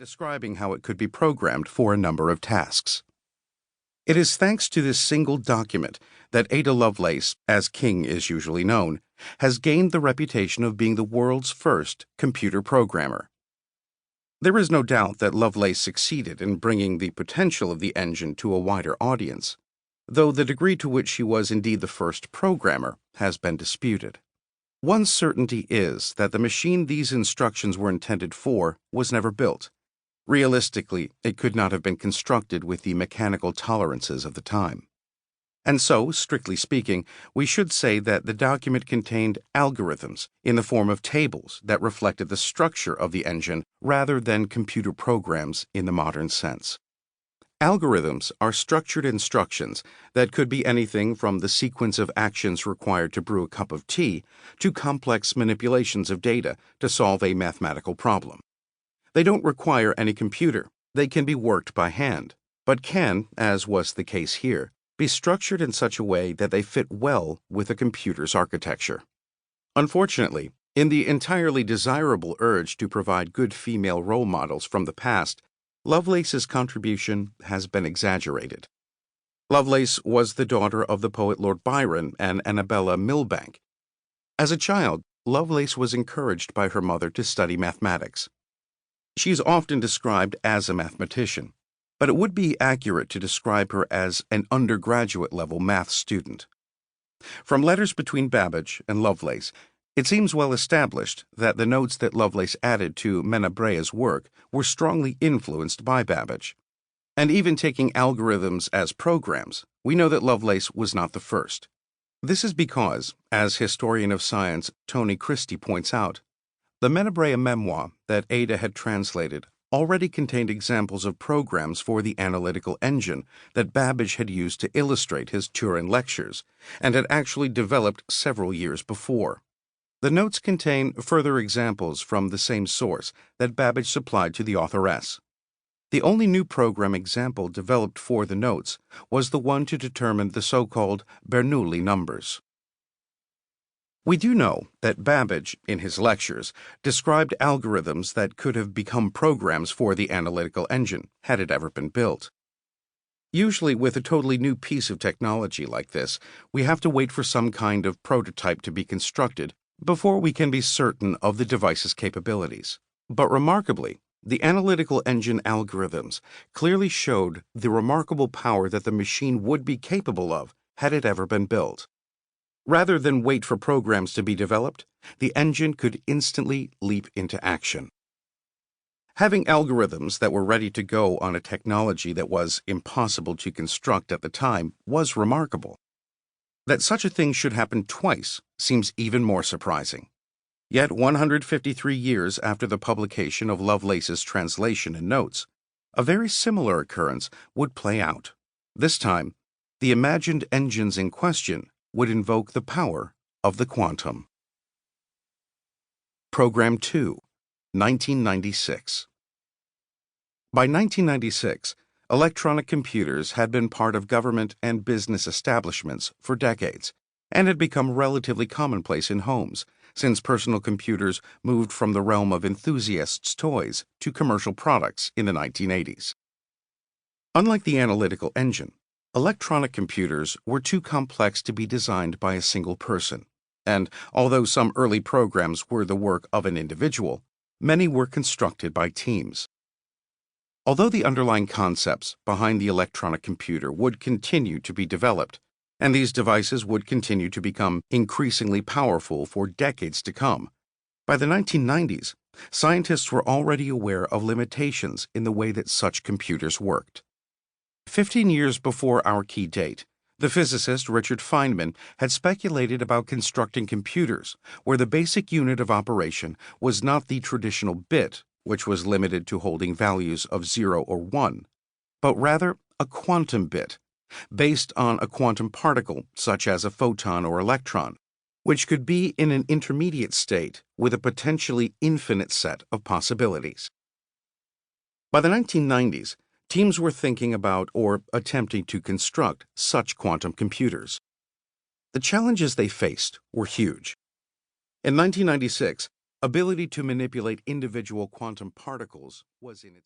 describing how it could be programmed for a number of tasks. It is thanks to this single document that Ada Lovelace, as King is usually known, has gained the reputation of being the world's first computer programmer. There is no doubt that Lovelace succeeded in bringing the potential of the engine to a wider audience, though the degree to which she was indeed the first programmer has been disputed. One certainty is that the machine these instructions were intended for was never built. Realistically, it could not have been constructed with the mechanical tolerances of the time. And so, strictly speaking, we should say that the document contained algorithms in the form of tables that reflected the structure of the engine rather than computer programs in the modern sense. Algorithms are structured instructions that could be anything from the sequence of actions required to brew a cup of tea to complex manipulations of data to solve a mathematical problem. They don't require any computer. They can be worked by hand, but can, as was the case here, be structured in such a way that they fit well with a computer's architecture. Unfortunately, in the entirely desirable urge to provide good female role models from the past, Lovelace's contribution has been exaggerated. Lovelace was the daughter of the poet Lord Byron and Annabella Milbank. As a child, Lovelace was encouraged by her mother to study mathematics. She is often described as a mathematician, but it would be accurate to describe her as an undergraduate-level math student. From letters between Babbage and Lovelace, it seems well established that the notes that Lovelace added to Menabrea's work were strongly influenced by Babbage. And even taking algorithms as programs, we know that Lovelace was not the first. This is because, as historian of science Tony Christie points out, the Menabrea memoir that Ada had translated already contained examples of programs for the analytical engine that Babbage had used to illustrate his Turin lectures and had actually developed several years before. The notes contain further examples from the same source that Babbage supplied to the authoress. The only new program example developed for the notes was the one to determine the so-called Bernoulli numbers. We do know that Babbage, in his lectures, described algorithms that could have become programs for the analytical engine, had it ever been built. Usually, with a totally new piece of technology like this, we have to wait for some kind of prototype to be constructed before we can be certain of the device's capabilities. But remarkably, the analytical engine algorithms clearly showed the remarkable power that the machine would be capable of had it ever been built. Rather than wait for programs to be developed, the engine could instantly leap into action. Having algorithms that were ready to go on a technology that was impossible to construct at the time was remarkable. That such a thing should happen twice seems even more surprising. Yet 153 years after the publication of Lovelace's translation and notes, a very similar occurrence would play out. This time, the imagined engines in question would invoke the power of the quantum. Program 2, 1996. By 1996, electronic computers had been part of government and business establishments for decades and had become relatively commonplace in homes, since personal computers moved from the realm of enthusiasts' toys to commercial products in the 1980s. Unlike the analytical engine, electronic computers were too complex to be designed by a single person, and although some early programs were the work of an individual, many were constructed by teams. Although the underlying concepts behind the electronic computer would continue to be developed, and these devices would continue to become increasingly powerful for decades to come, by the 1990s, scientists were already aware of limitations in the way that such computers worked. 15 years before our key date, the physicist Richard Feynman had speculated about constructing computers where the basic unit of operation was not the traditional bit, which was limited to holding values of 0 or 1, but rather a quantum bit, based on a quantum particle such as a photon or electron, which could be in an intermediate state with a potentially infinite set of possibilities. By the 1990s, teams were thinking about or attempting to construct such quantum computers. The challenges they faced were huge. In 1996, ability to manipulate individual quantum particles was in its